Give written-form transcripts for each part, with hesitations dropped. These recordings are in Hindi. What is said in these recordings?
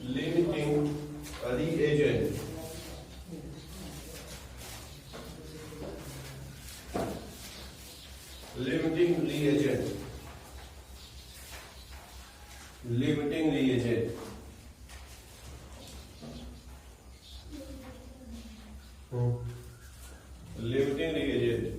limiting reagent. Limiting reagent. Limiting reagent. Limiting reagent.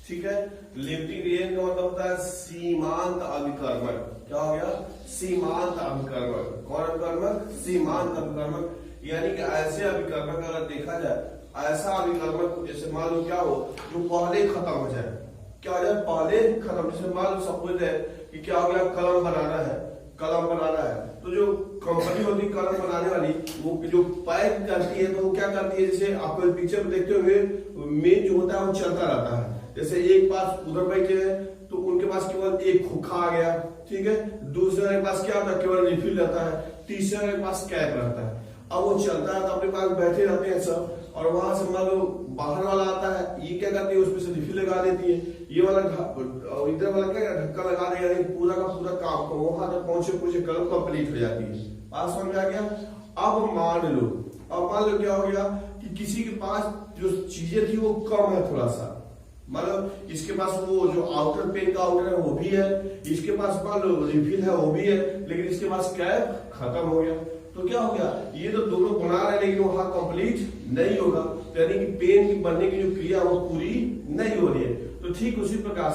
ठीक है, लिमिटिंग रिएजेंट का मतलब होता है सीमांत अभिकर्मक। क्या हो गया? सीमांत अभिकर्मक। कौन अभिकर्मक? सीमांत अभिकर्मक। यानी कि ऐसे अभिकर्मक अगर देखा जाए, ऐसा अभिकर्मक जैसे मान लो क्या हो जो पहले खत्म हो जाए। क्या हो जाए? पहले खत्म। जैसे मान लो सपोज है कि क्या हो गया, कलम बनाना है, कलम बनाना है, तो जो कंपनी होती है कलम बनाने वाली, वो जो पैक करती है तो वो क्या करती है, जैसे आप पिक्चर में देखते होंगे, मेन जो होता है वो चलता रहता है। जैसे एक पास उधर बैठे हैं तो उनके पास केवल एक खोखा आ गया, ठीक है, दूसरे के पास क्या होता है, केवल रिफिल रहता है, तीसरे के पास कैप रहता है। अब वो चलता है तो अपने पास बैठे रहते हैं सब, और वहां से मान लो बाहर वाला आता है, ये क्या करती है, उसमें से रिफिल लगा देती है, ये वाला इधर वाला क्या ढक्का लगा देगा, यानी पूरा का पूरा काम को वहां तक पहुंचे कलम कंप्लीट हो जाती है। बात समझ में आ गया? अब मान लो क्या हो गया कि किसी के पास जो चीजें थी वो कम है थोड़ा सा, मतलब इसके पास वो जो आउटर पेन का आउटर है वो भी है, इसके पास मान लो रिफिल है वो भी है, लेकिन इसके पास कैप खत्म हो गया। तो क्या हो गया, ये तो दोनों बना रहे हैं लेकिन वहां कंप्लीट नहीं होगा, तो यानी कि पेन की बनने की जो क्रिया वो पूरी नहीं हो रही है। तो ठीक उसी प्रकार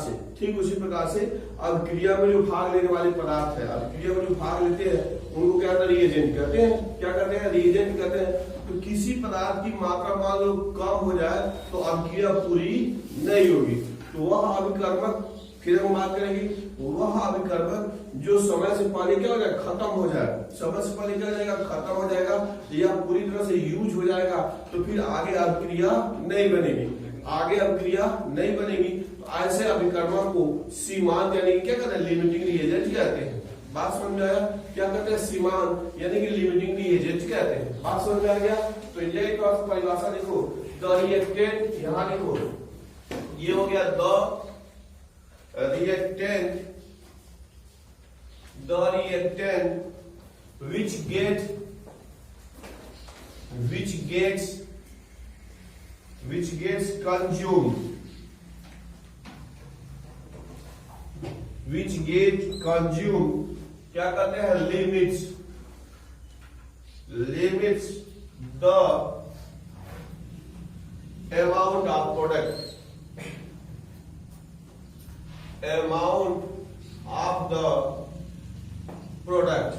से अब क्रिया में जो भाग लेने वाले पदार्थ है, अब क्रिया में जो भाग लेते हैं उनको क्या कहते हैं, रिएजेंट कहते हैं। क्या कहते हैं? रिएजेंट कहते हैं। तो किसी पदार्थ की मात्रा मान लो कम हो जाए तो अभिक्रिया पूरी नहीं होगी, तो वह अभिकर्मक, फिर हम बात करेंगे, वह अभिकर्मक जो समय से पहले क्या हो जाए, खत्म हो जाए, समय से पहले क्या हो जाएगा, खत्म हो जाएगा, या पूरी तरह से यूज हो जाएगा, तो फिर आगे अभिक्रिया नहीं बनेगी, तो ऐसे अभिकर्मक को सीमांत यानी क्या कहते हैं, लिमिटिंग रिएजेंट कहते हैं। बात समझ में आया? क्या कहते हैं? सीमांत यानी कि लिमिटिंग रिएजेंट कहते हैं। बात समझ में आ गया? तो ये परिभाषा देखो, द रिएक्टेंट, यहां देखो ये हो गया the reactant which gets consumed, क्या कहते हैं, limits the amount of product, amount of the product,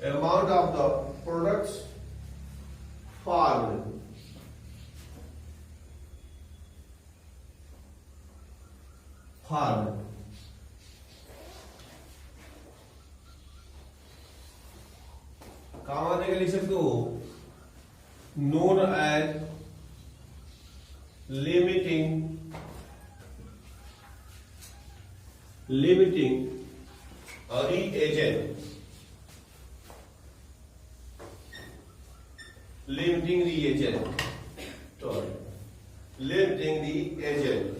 amount of the products farmed, काम आने के लिख सकते हो, known as limiting reagent, limiting reagent,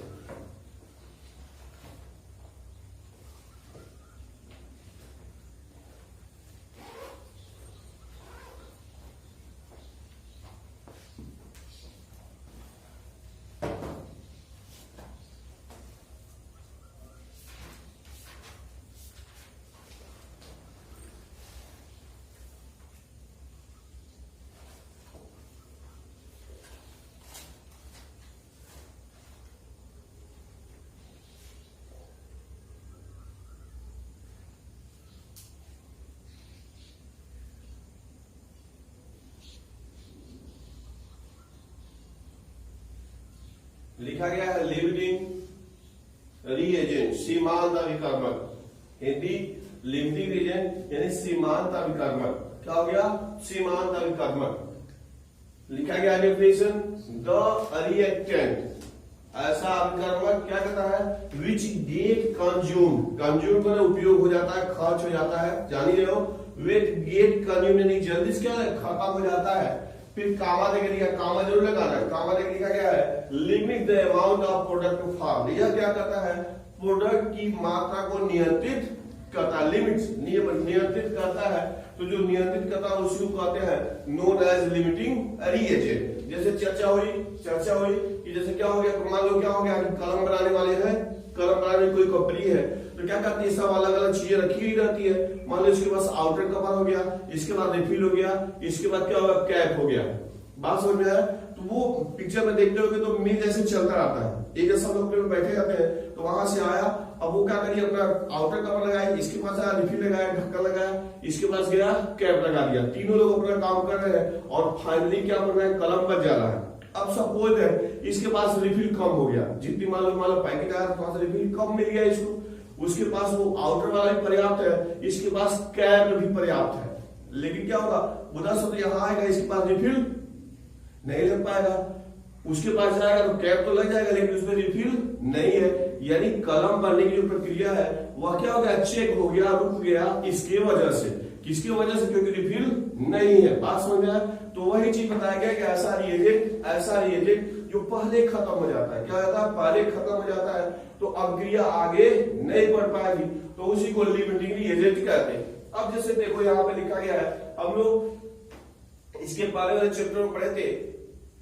लिखा गया है लिमिटिंग रिएजेंट, सीमांत अभिकर्मक। हिंदी लिमिटिंग रिएजेंट यानी सीमांत अभिकर्मक। क्या हो गया? सीमांत अभिकर्मक। लिखा गया डेफिनेशन, द रिएक्टेंट, ऐसा अभिकर्मक क्या कहता है, विच गेट कंज्यूम, कंज्यूम पर उपयोग हो जाता है, खर्च हो जाता है, जान ही रहे हो, वेट गेट कंज्यूम यानी जल्दी से क्या खत्म हो जाता है, फिर कामा देके लिखा, कामा जरूर लगाना है, कामा देके लिखा क्या है, limit the amount of product to form. यह क्या करता है, प्रोडक्ट की मात्रा को नियंत्रित करता है, लिमिट्स नियंत्रित करता है। तो जो नियंत्रित करता है उसी को कहते हैं नोन एज लिमिटिंग रिएजेंट। जैसे चर्चा हुई कि जैसे क्या हो गया, मान लो क्या हो गया, कलम बनाने वाले हैं, कलम बनाने में कोई कंपनी है, तो क्या करती है, सब अलग अलग चीजें रखी हुई रहती है। मान लो इसके पास आउटर कवर हो गया, इसके बाद रिफिल हो गया, इसके बाद क्या होगा, कैप हो गया। बात समझ में आया? तो वो पिक्चर में देखते होगे तो मिल जैसे चलता रहता है, एक जैसा लोग बैठे रहते हैं। तो वहां से आया, अब वो क्या करिए, अपना आउटर कवर लगाया, इसके पास आया रिफिल लगाया, ढक्कन लगाया, इसके पास गया कैप लगा दिया, तीनों लोग अपना काम कर रहे हैं और फाइनली क्या बन रहा है, कलम बच जा रहा है। अब सपोज है इसके पास रिफिल कम हो गया, जितनी मान लो पैकेट आया थोड़ा सा रिफिल कम मिल गया इसको, उसके पास वो आउटर वाला भी पर्याप्त है, इसके पास कैप भी पर्याप्त है। लेकिन क्या होगा, मुद्दा सब यहाँ आएगा, इसके पास रिफिल नहीं लग पाएगा, उसके पास जाएगा तो कैप तो लग जाएगा लेकिन उसमें रिफिल नहीं है। यानी कलम बनने की जो प्रक्रिया है वह क्या हो गया, चेक हो गया, रुक गया, इसके वजह से। किसकी वजह से? क्योंकि रिफिल नहीं है। बात समझ में आया? तो वही चीज बताया गया कि ऐसा रिएजेंट जो पहले खत्म हो जाता है, क्या होता है, पहले खत्म हो जाता है तो अब क्रिया आगे नहीं बढ़ पाएगी, तो उसी को लिमिटिंग रिएजेंट कहते हैं। अब जैसे देखो यहाँ पे लिखा गया है, हम लोग इसके पहले वाले चैप्टर में पढ़े थे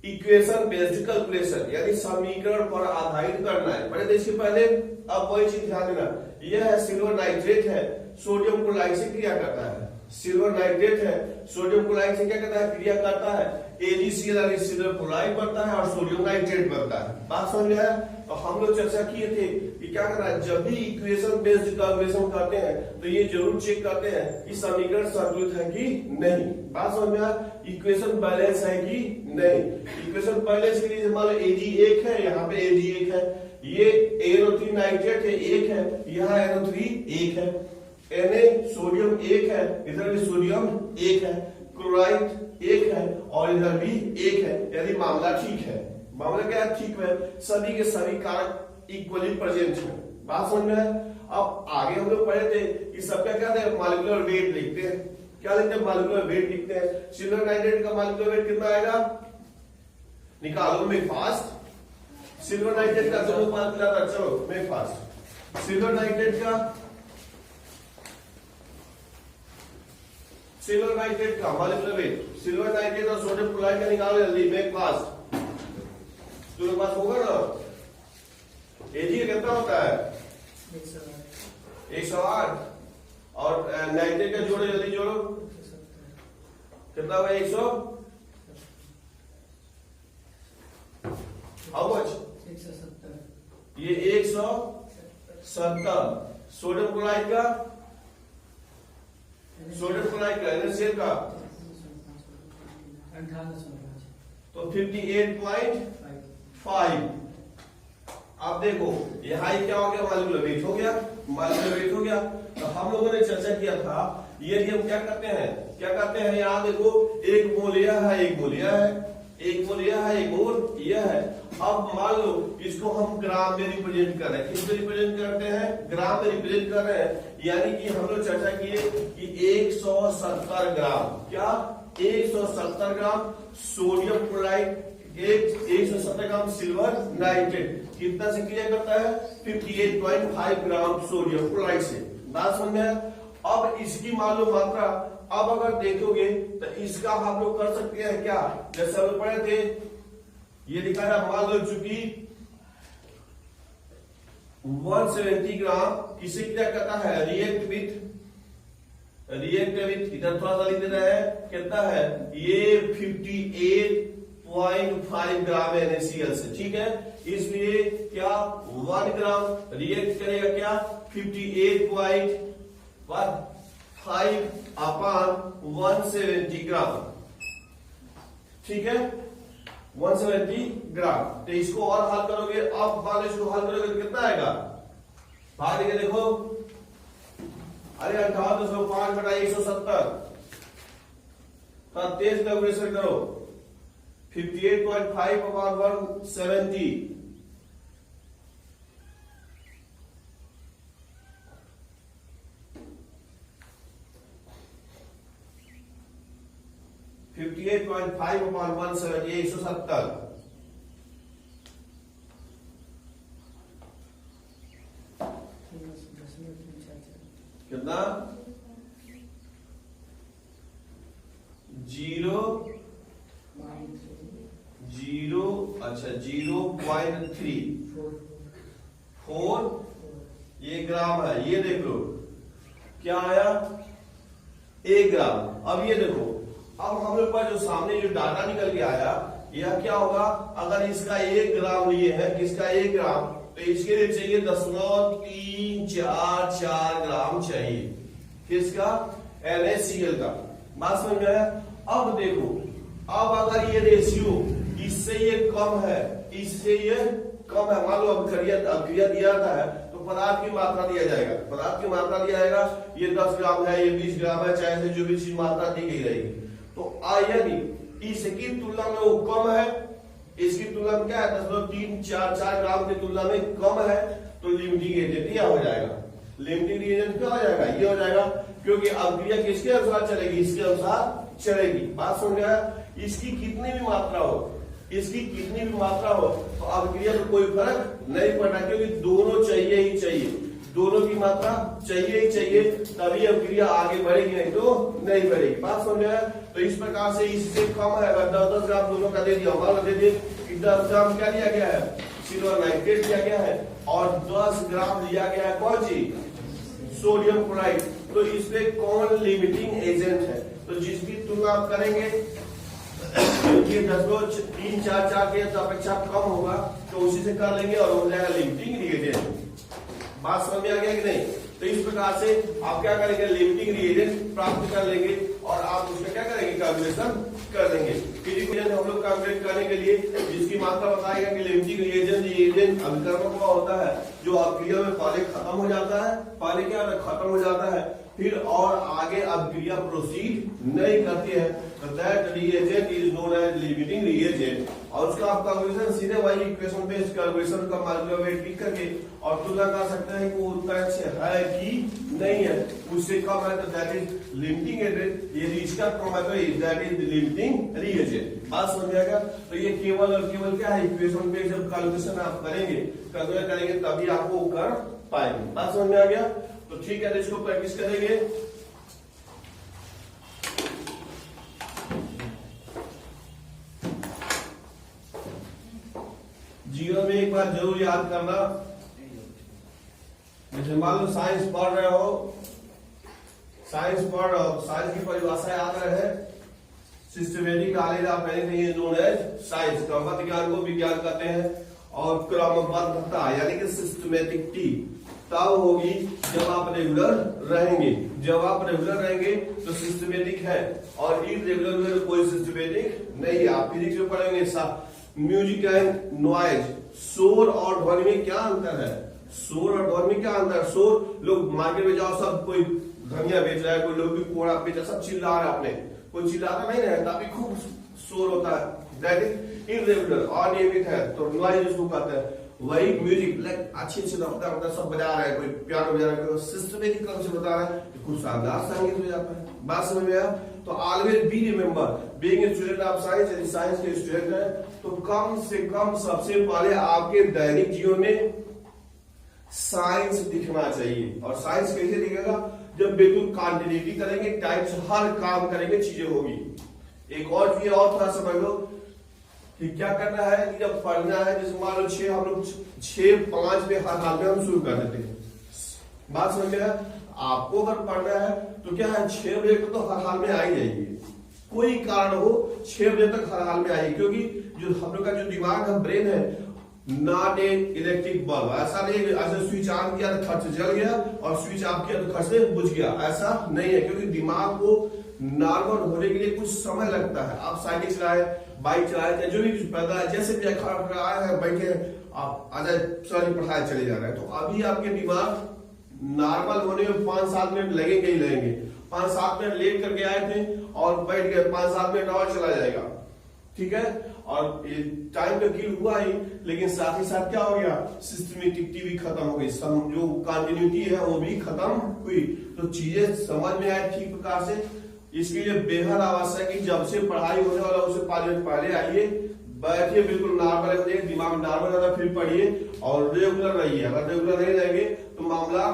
इक्वेशन बेस्ड कैलकुलेशन, यानी समीकरण पर आधारित करना है, पढ़े थे इसके पहले। अब वही चीज ध्यान देना, यह है सिल्वर नाइट्रेट है, सोडियम क्लोराइड से क्रिया करता है। सिल्वर नाइट्रेट है, सोडियम क्लोराइड से क्या करता है, क्रिया करता है। AgCl यानी सिल्वर क्लोराइड बनता है और सोडियम नाइट्रेट बनता है। बात समझ में आया? तो हम लोग चर्चा किए थे कि क्या करना है, जब भी इक्वेशन बेस्ड कैलकुलेशन करते हैं तो ये जरूर चेक करते हैं कि समीकरण संतुलित है कि नहीं। बात समझ में आया? इक्वेशन बैलेंस है कि नहीं। इक्वेशन बैलेंस के लिए मान लो Ag1 है, यहाँ पे Ag1 है, ये NO3 नाइट्रेट है 1 है, यहाँ NO3 1 है, Na सोडियम 1 है, इधर भी सोडियम 1 है, क्लोराइड 1 है और इधर भी 1 है, यानी मामला ठीक है। मामला क्या है, ठीक है, सभी के सभी कारक इक्वली प्रेजेंट है। बात समझ में है? अब आगे हम लोग पढ़े थे कि सबका क्या है, मॉलिक्यूलर वेट लिखते हैं। क्या लिखते हैं, मॉलिक्यूलर वेट लिखते हैं। सिल्वर नाइट्रेट का मॉलिक्यूलर वेट कितना आएगा, निकालो मेक फास्ट। सिल्वर नाइट्रेट का जो मॉलिक्यूलर था, चलो मेक फास्ट। सिल्वर नाइट्रेट का मॉलिक्यूलर वेट, सिल्वर नाइट्रेट और सोडियम क्लोराइड का निकालो जल्दी, मेक फास्ट। तो पास होगा ना, Ag का कितना होता है, 108 और नाइट्रेट का जोड़ो, जल्दी जोड़ो, कितना हुआ, 100, हाउ मच, 170, ये 170। सोडियम क्लोराइड का NaCl का तो 58.5। अब देखो यहाँ क्या हो गया, मॉलिक्यूलर वेट हो गया। तो हम लोगों ने चर्चा किया था, ये हम क्या करते हैं, यहाँ देखो एक मोल यह है, एक मोल यह है, एक मोल यह है, एक मोल यह है। अब मान लो इसको हम ग्राम में रिप्रेजेंट कर रहे हैं, किस में रिप्रेजेंट करते हैं, ग्राम में रिप्रेजेंट कर रहे हैं। यानी कि हम लोग चर्चा किए कि 170 ग्राम, क्या 170 ग्राम सोडियम क्लोराइड, 170 ग्राम सिल्वर नाइट्रेट कितना से क्रिया करता है, 58.5 ग्राम सोडियम क्लोराइड से। बात समझ में आया? अब इसकी मान लो मात्रा, अब अगर देखोगे तो इसका हम लोग कर सकते हैं क्या, जैसे हम लोग पढ़े थे, ये लिखा है, मान लो चूंकि 170 ग्राम किसे क्रिया करता है, रिएक्ट विथ, इधर थोड़ा सा लिख देना है, कितना है, ये 58.5 ग्राम NaCl से, ठीक है। इसलिए क्या 1 ग्राम रिएक्ट करेगा क्या, 58.5 अपान 170 ग्राम, ठीक है, 170 ग्राम। तो इसको और हल करोगे, अब मान लो इसको हल करोगे तो कितना आएगा, भाग देके देखो, अरे 58.5/170 का तेज कैलकुलेशन करो, 58.5 अपान 170, 58.5 upon 170 170 कितना 0 अच्छा 0.3 4 ये ग्राम है। ये देख लो क्या आया 1 ग्राम। अब ये देखो अब हम लोग पास जो सामने जो डाटा निकल के आया यह क्या होगा, अगर इसका 1 ग्राम लिए है, किसका 1 ग्राम, तो इसके लिए चाहिए 0.344 ग्राम चाहिए, किसका NaCl का। बात समझ में आया। अब देखो अब अगर ये रेशियो इससे ये कम है, इससे ये कम है, मान लो अभिक्रिया दिया था है तो पदार्थ की मात्रा दिया जाएगा, पदार्थ की मात्रा दिया जाएगा, ये 10 ग्राम है, ये 20 ग्राम है, चाहे से जो भी चीज मात्रा दी गई रहेगी। तो यदि इसकी तुलना में वो कम है, इसकी तुलना में क्या है 0.344 ग्राम की तुलना में कम है, तो लिमिटिंग एजेंट यह हो जाएगा। लिमिटिंग एजेंट क्या हो जाएगा, ये हो जाएगा, क्योंकि अभिक्रिया किसके अनुसार चलेगी, इसके अनुसार चलेगी। बात समझ गया। इसकी कितनी भी मात्रा हो, इसकी कितनी भी मात्रा हो तो अभिक्रिया में कोई फर्क नहीं पड़ना, क्योंकि दोनों चाहिए ही चाहिए, दोनों की मात्रा चाहिए ही चाहिए, तभी अभिक्रिया आगे बढ़ेगी, नहीं तो नहीं बढ़ेगी। बात समझ में आया। तो इस प्रकार से इससे कम है, अगर 10 ग्राम दोनों का दे दिया, हमारा दे दिए 10 ग्राम क्या दिया गया है, सिल्वर नाइट्रेट दिया गया है, और 10 ग्राम दिया गया है कौन सी, सोडियम क्लोराइड। तो इसमें कौन लिमिटिंग एजेंट है, तो जिसकी तुलना आप करेंगे ये 0.344 के अपेक्षा कम होगा तो उसी से कर लेंगे और हो जाएगा लिमिटिंग रिएजेंट। बात समझ में आ गया कि नहीं। तो इस प्रकार से आप क्या करेंगे, लिमिटिंग रिएजेंट प्राप्त कर लेंगे और आप उसमें क्या करेंगे, कैलकुलेशन कर देंगे। फिजिकल हम लोग कैलकुलेट करने के लिए जिसकी मात्रा बताएगा कि लिमिटिंग रिएजेंट अभिकर्मक हुआ होता है जो अभिक्रिया में पहले खत्म हो जाता है, पहले क्या खत्म हो जाता है, फिर और आगे अभिक्रिया प्रोसीड नहीं करती है, तो that reagent is known as limiting reagent. और उसका आप कैलकुलेशन सीधे वही इक्वेशन बेस्ड कैलकुलेशन का मॉलिक्यूलर वेट लिख करके और तुलना कर सकते हैं कि वो उतना अच्छे है कि नहीं है, उससे कम है तो दैट इज लिमिटिंग एजेंट, यदि इसका कम है तो दैट इज लिमिटिंग रिएजेंट। बात समझ में आएगा। तो ये केवल और केवल क्या है, इक्वेशन बेस्ड जब कैलकुलेशन आप करेंगे, कैलकुलेट करेंगे तभी आपको कर पाएंगे। बात समझ में आ गया। तो ठीक है, इसको प्रैक्टिस करेंगे। जीवन में एक बार जरूर याद करना, जैसे मान लो साइंस पढ़ रहे हो, साइंस की परिभाषा याद रहे, systematic knowledge of anything is known as science. क्रमबद्ध ज्ञान को विज्ञान कहते हैं, और क्रमबद्धता यानी कि सिस्टमेटिकटी तब होगी जब आप रेगुलर रहेंगे। जब आप रेगुलर रहेंगे तो सिस्टमेटिक है, और इरेगुलर में कोई सिस्टमेटिक नहीं है। आप फिजिक्स में पढ़ेंगे म्यूजिक एंड नॉइज, शोर और ध्वनि में क्या अंतर है, शोर और ध्वनि में क्या अंतर है। शोर, लोग मार्केट में जाओ, सब कोई धनिया बेच रहा है, कोई लोग भी कोड़ा बेच रहा है, सब चिल्ला रहा है, अपने कोई चिल्लाता नहीं है, तभी खूब शोर होता है, दैट इज इरेगुलर, अनियमित है, तो नॉइज उसको कहते हैं। वही म्यूजिक लाइक अच्छे मतलब सब बजा रहा है, कोई पियानो बजा रहा है, सिस्टमेटिक क्रम से बता रहा है, तो कुछ शानदार संगीत हो जाता है। बात समझ में आया। तो always be remember being a student of science, यदि साइंस के स्टूडेंट है तो कम से कम सबसे पहले आपके दैनिक जीवन में साइंस दिखना चाहिए। और साइंस कैसे दिखेगा, जब बिल्कुल कंटिन्यूटी करेंगे, टाइम से हर काम करेंगे, चीजें होगी। एक और चीज और थोड़ा समझ लो कि क्या करना है कि जब पढ़ना है, जैसे मान लो 6 हम लोग 6-5 पे हर हाल में हम शुरू कर देते हैं। बात समझ में आया। आपको अगर पढ़ना है तो क्या है 6 बजे तक तो हर हाल में आ ही जाएगी, कोई कारण हो 6 बजे तक हर हाल में आएगी, क्योंकि जो हम लोग का जो दिमाग है, ब्रेन है, नॉट ए इलेक्ट्रिक बल्ब। ऐसा नहीं ऐसे स्विच ऑन किया तो खर्च जल गया और स्विच ऑफ किया तो खर्च से बुझ गया, ऐसा नहीं है। क्योंकि दिमाग को नॉर्मल होने के लिए कुछ समय लगता है। आप साइकिल चलाए, बाइक चलाए, जो भी पैदा है, जैसे भी आए हैं, बैठे आप आज सॉरी पढ़ाए चले जा रहे हैं, तो अभी आपके दिमाग नॉर्मल होने में 5-7 मिनट लगेंगे ही लगेंगे। 5-7 मिनट लेट करके आए थे और बैठ गए, 5-7 मिनट और चला जाएगा, ठीक है। और टाइम तो किल हुआ ही, लेकिन साथ ही साथ क्या हो गया, सिस्टमेटिकटी भी खत्म हो गई, जो कंटिन्यूटी है वो भी खत्म हुई। तो चीजें समझ में आए ठीक प्रकार से, इसके लिए बेहद आवश्यक है कि जब से पढ़ाई होने वाला उससे 5 मिनट पहले आइए, बैठिए, बिल्कुल नॉर्मल हो जाइए, दिमाग नॉर्मल रहता, फिर पढ़िए और रेगुलर रहिए। अगर रेगुलर नहीं रहेंगे तो मामला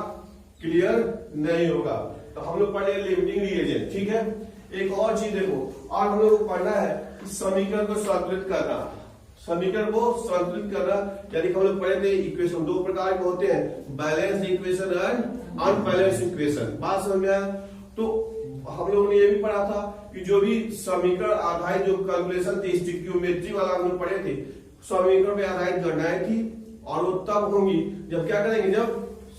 क्लियर नहीं होगा। तो हम लोग पढ़े लिमिटिंग रिएजेंट, ठीक है। एक और चीज देखो, और हम लोग को पढ़ना है समीकरण को संतुलित करना। समीकरण को संतुलित करना यानी कि हम लोग पढ़े थे इक्वेशन 2 प्रकार के होते हैं, balance equation and unbalance equation. बात समझ में आया? तो हम लोगों ने ये भी पढ़ा था कि जो भी समीकरण आधारित जो कैलकुलेशन थी, स्टिक्योमेट्री वाला हम लोग पढ़े थे, समीकरण पे आधारित गणनाएं थी और वो तब होंगी जब क्या करेंगे, जब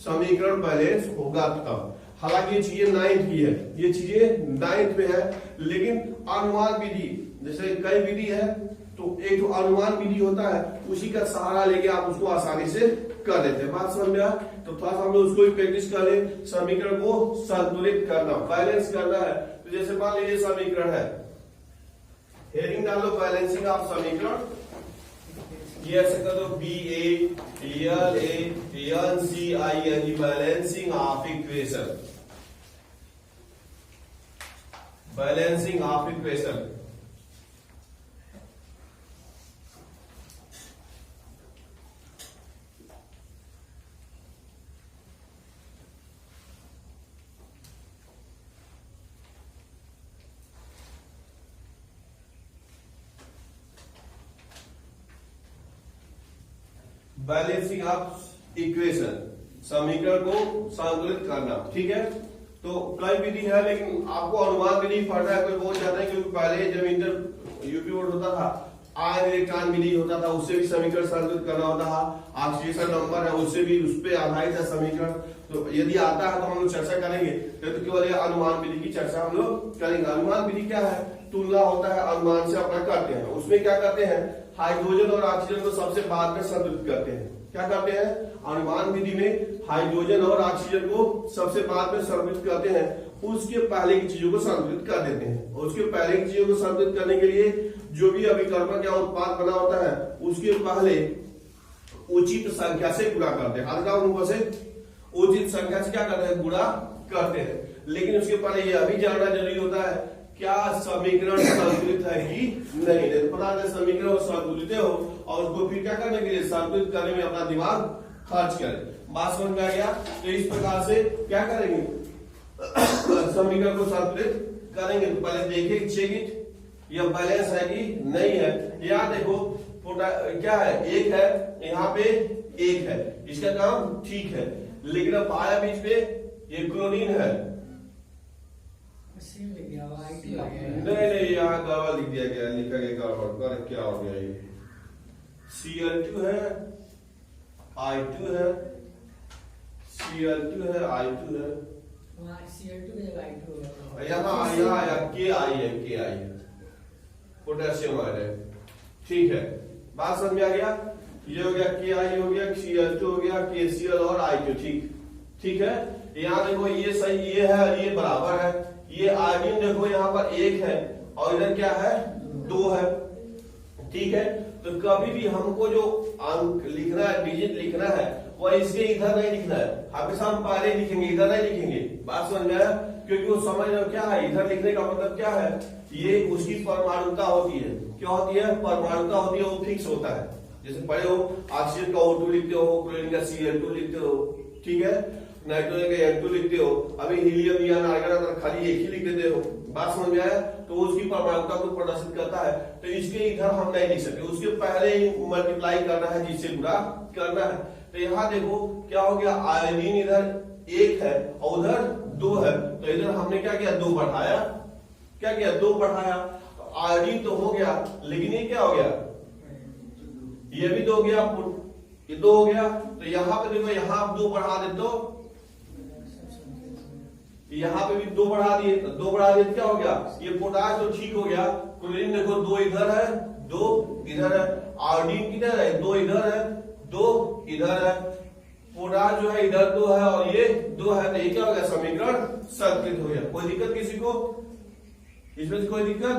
समीकरण बैलेंस होगा तब। हालांकि ये चीजें 9th की है, ये चीजें 9th में है, लेकिन अनुमान विधि जैसे कई विधि है, तो एक तो अनुमान विधि होता है, उसी का सहारा लेके आप उसको आसानी से कर लेते हैं। बात समझ में आया? तो थोड़ा सा हम लोग उसको भी प्रैक्टिस कर ले, समीकरण को संतुलित करना, बैलेंस करना है। तो जैसे मान लीजिए समीकरण है, हेडिंग डाल लो बैलेंसिंग ऑफ समीकरण, ये ऐसे कर दो BALANCING balancing of equation, balancing of equation. Balancing of equation, समीकरण को संतुलित करना, ठीक है। तो कई विधि है, लेकिन आपको अनुमान विधि पढ़ना है, कोई बहुत ज्यादा है, क्योंकि पहले जब इंटर यूपी बोर्ड होता था, आयन इलेक्ट्रॉन विधि होता था, उससे भी समीकरण संतुलित करना होता था। ऑक्सीडेशन नंबर है, उससे भी उस पर आधारित है समीकरण। तो यदि आता है तो हम लोग चर्चा करेंगे, तो केवल ये अनुमान विधि की चर्चा हम लोग करेंगे। अनुमान विधि क्या है? तुलना होता है, अनुमान से अपना करते हैं। उसमें क्या करते हैं, हाइड्रोजन और ऑक्सीजन को सबसे बाद में संतुलित करते हैं। क्या करते हैं? अनुमान विधि में हाइड्रोजन और ऑक्सीजन को सबसे बाद में संतुलित करते हैं, उसके पहले की चीजों को संतुलित कर देते हैं। और उसके पहले की चीजों को संतुलित करने के लिए जो भी अभिकर्मक या उत्पाद बना होता है, उसके पहले उचित संख्या से गुणा करते हैं। ऊपर से उचित संख्या से क्या करते हैं? गुणा करते हैं। लेकिन उसके पहले यह भी जानना जरूरी होता है, क्या समीकरण संतुलित है कि नहीं। पता है समीकरण संतुलित हो और उसको फिर क्या करने के लिए, संतुलित करने में अपना दिमाग खर्च करें। बात समझ में आ गया? तो इस प्रकार से क्या करेंगे, समीकरण को संतुलित करेंगे। तो पहले देखिए, चेक इट, यह बैलेंस है कि नहीं है। यहाँ देखो क्या है, एक है, यहाँ पे एक है, इसका काम ठीक है, लेकिन अब आया बीच पे ये क्लोरीन है, नहीं यहाँ गड़बड़ लिख दिया गया, लिखा गया गड़बड़, क्या हो गया, ये Cl2 है, I2 है, Cl2 है, I2 है, यहाँ आया Ki है, पोटेशियम आयन, ठीक है। बात समझ में आ गया? ये हो गया Ki हो गया, Cl2 हो गया, KCl और I2, ठीक है। यहाँ देखो ये सही, ये है, ये बराबर है, ये आयोडीन देखो यहाँ पर 1 है और इधर क्या है, 2 है, ठीक है। तो कभी भी हमको जो अंक लिखना है, डिजिट लिखना है, वह इसके इधर नहीं लिखना है, हमेशा हम पहले लिखेंगे, इधर नहीं लिखेंगे। बात समझ में आया? क्योंकि वो समझ रहे हो क्या है, इधर लिखने का मतलब क्या है, ये उसकी परमाणुता होती है। क्या होती है? परमाणुता होती है, वो फिक्स होता है। जैसे पढ़े हो, ऑक्सीजन का O2 लिखते हो, क्लोरीन का Cl2 लिखते हो, ठीक है, नाइट्रोजन का N2 लिखते हो, अभी हीलियम या आर्गन खाली एक ही लिख देते हो। बात समझ में आया? तो उसकी परमाणुता को प्रदर्शित करता है। तो इसके इधर हम नहीं लिख सकते, उसके पहले ही मल्टीप्लाई करना है, जिससे गुणा करना है। तो यहाँ देखो क्या हो गया, आयोडीन इधर 1 है और उधर 2 है, तो इधर हमने क्या किया, 2 बढ़ाया, क्या किया, 2 बढ़ाया। तो आयोडीन तो हो गया, लेकिन ये क्या हो गया, ये भी 2 हो गया, ये 2 हो गया। तो यहाँ पे देखो, यहाँ आप 2 बढ़ा देते हो, यहाँ पे भी 2 बढ़ा दिए, तो 2 बढ़ा दिए क्या हो गया, ये पोटाश तो ठीक हो गया। क्लोरीन देखो 2 इधर है, 2 इधर है, आयोडीन किधर है, 2 इधर है, 2 इधर है, पोटाश जो है इधर 2 है और ये 2 है। तो ये क्या हो गया, समीकरण संतुलित हो गया। कोई दिक्कत किसी को इसमें से? कोई दिक्कत?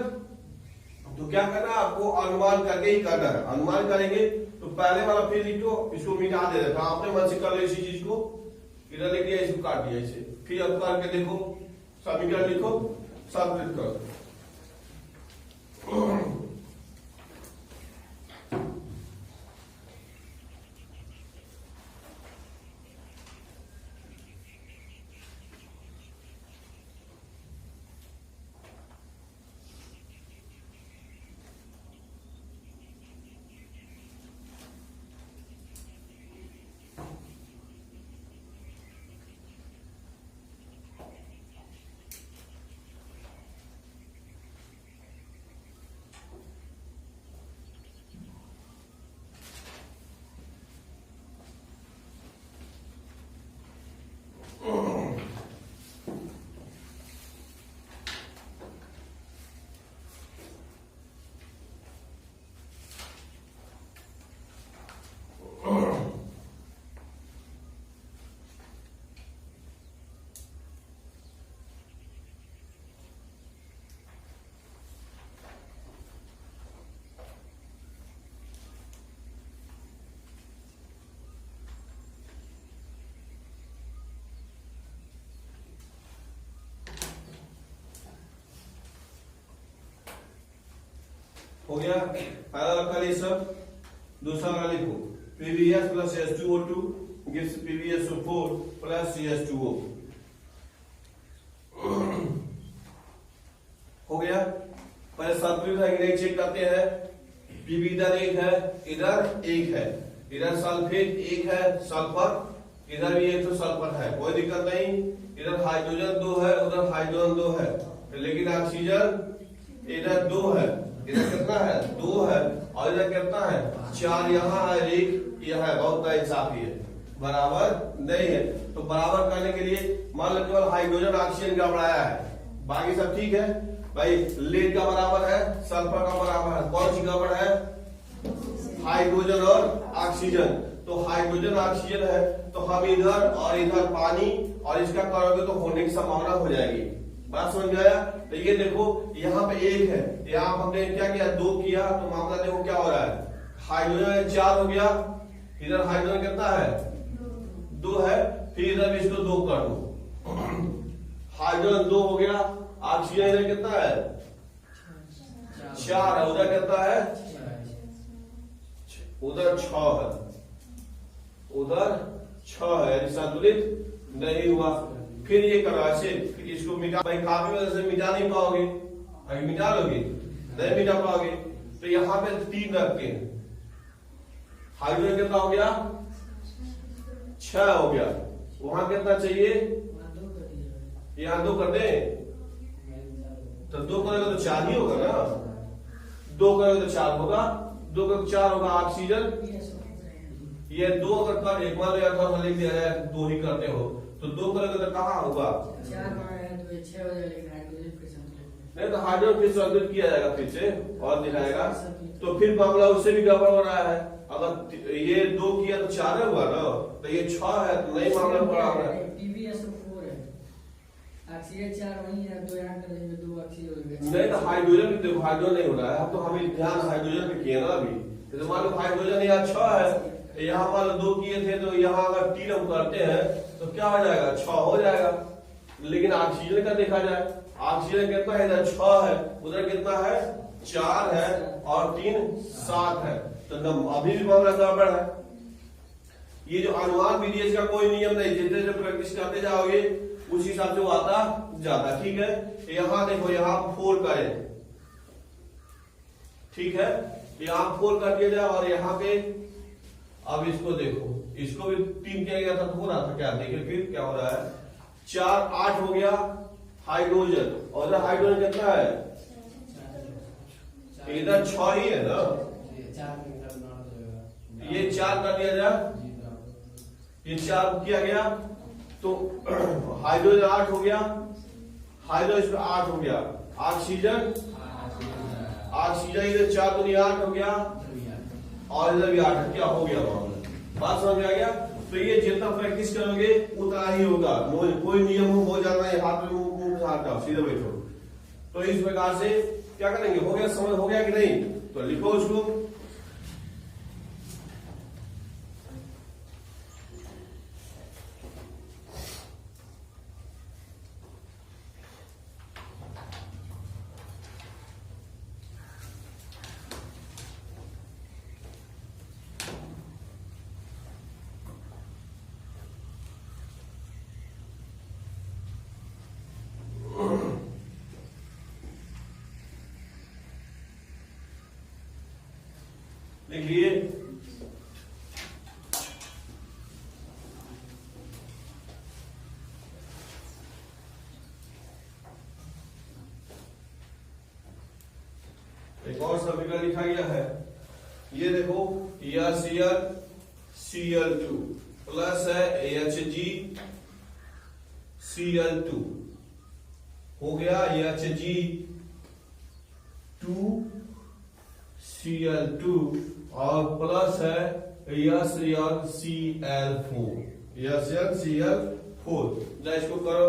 तो क्या करना है, आपको अनुमान करके ही करना है। अनुमान करेंगे तो पहले वाला फिर लिखो, इसको मिटा दे रहा था, आपने मन से कर लो इसी चीज को, इधर लिख दिया, इसको काट दिया, इसे फिर अब करके देखो, समीकरण लिखो, संतुलित करो। हो गया, पहला रखा ये सब। दूसरा वाला लिखो, PbS plus H2O2 gives PbSO4 plus CH2O। हो गया। पहले संतुलित है कि नहीं चेक करते हैं। Pb इधर एक है, इधर एक है, इधर सल्फेट एक है, सल्फर इधर भी एक तो सल्फर है, कोई दिक्कत नहीं। इधर हाइड्रोजन 2 है, उधर हाइड्रोजन 2 है, लेकिन ऑक्सीजन इधर 2 है, इधर कितना है 2 है, और इधर कितना है 4। यहाँ है एक, यह है, बहुत इंसाफी है, बराबर नहीं है। तो बराबर करने के लिए मान लो केवल हाइड्रोजन ऑक्सीजन का बढ़ाया है, बाकी सब ठीक है भाई। लेड का बराबर है, सल्फर का बराबर है, कौन सी गड़बड़ है हाइड्रोजन और ऑक्सीजन। तो हाइड्रोजन ऑक्सीजन है, तो हम इधर और इधर पानी और इसका करोगे तो होने की संभावना हो जाएगी। बात समझ में आया। तो ये देखो यहाँ पे एक है, यहाँ हमने क्या किया 2 किया, तो मामला देखो क्या हो रहा है। हाइड्रोजन 4 हो गया, इधर हाइड्रोजन कितना है 2 है, फिर इधर भी इसको 2 कर दो, हाइड्रोजन 2 हो गया। ऑक्सीजन इधर कितना है 4 है, उधर कितना है उधर 6 है, उधर 6 है, संतुलित नहीं हुआ। फिर ये करो ऐसे, फिर इसको मिटा, भाई काफी वजह से मिटा नहीं पाओगे, अगर मिटा लोगे नहीं मिटा पाओगे। तो यहाँ पे 3 रखते हैं, हाइड्रोजन कितना हो गया 6 हो गया, वहां कितना चाहिए यहाँ 2 कर दे, तो 2 करोगे तो 4 ही होगा ना, 2 करोगे तो 4 होगा, 2 करोगे तो 4 होगा। ऑक्सीजन ये 2 अगर कर, एक मान लो लिख दिया है 2 ही करते हो, तो 2 करोगे तो कहाँ होगा 4 तो 6 हो जाएगा, लेकिन हाइड्रोजन फिर संतुलित नहीं, तो हाइड्रोजन फिर संतुलित किया जाएगा फिर से और दिखाएगा। तो फिर मामला उससे भी गड़बड़ हो रहा है। अगर ये 2 किया तो 4 हुआ ना, तो ये 6 है, तो नहीं मामला बड़ा हो रहा है। PbSO4 है, ऑक्सीजन 4 वही है, 2 यहाँ कर देंगे, 2 ऑक्सीजन हो गया। नहीं तो हाइड्रोजन भी देखो, हाइड्रोजन नहीं हो रहा है, तो हमें ध्यान हाइड्रोजन पे किया ना अभी। तो मान लो हाइड्रोजन यहाँ 6 है, यहाँ मान लो 2 किए थे, तो यहाँ अगर 3 हम करते हैं तो क्या हो जाएगा 6 हो जाएगा। लेकिन ऑक्सीजन का देखा जाए, ऑक्सीजन कितना है इधर 6 है, उधर कितना है 4 है, और 3 7 है, तो अभी भी मामला गड़बड़ है। ये जो अनुमान विधि है इसका कोई नियम नहीं, जितने जब प्रैक्टिस करते जाओगे उस हिसाब से वो आता जाता। ठीक है, यहाँ देखो यहाँ 4 करें, ठीक है, यहाँ 4 कर दिया जाए, और यहाँ पे अब इसको देखो, इसको भी 3 किया गया था तो हो रहा था क्या, देखिए फिर क्या हो रहा है 4 8 हो गया हाइड्रोजन, और इधर हाइड्रोजन कितना है इधर 6 ही है ना, ये 4 कर दिया जाए, ये 4 किया गया तो हाइड्रोजन 8 हो गया, हाइड्रोजन इसमें 8 हो गया, ऑक्सीजन इधर 4 दूनी 8 हो गया, और इधर भी 8, क्या हो गया मामला। बात समझ में आ गया। तो ये जितना प्रैक्टिस करोगे उतना ही होगा, कोई नियम हो जाना है हाथ में मुंह हाथ का सीधे बैठो। तो इस प्रकार से क्या करेंगे, हो गया, समझ हो गया कि नहीं, तो लिखो उसको। लिखिए एक और समीकरण लिखा गया है, ये देखो यह Cl2 प्लस है HgCl2 हो गया Hg2Cl2 और प्लस है HCl4 इसको करो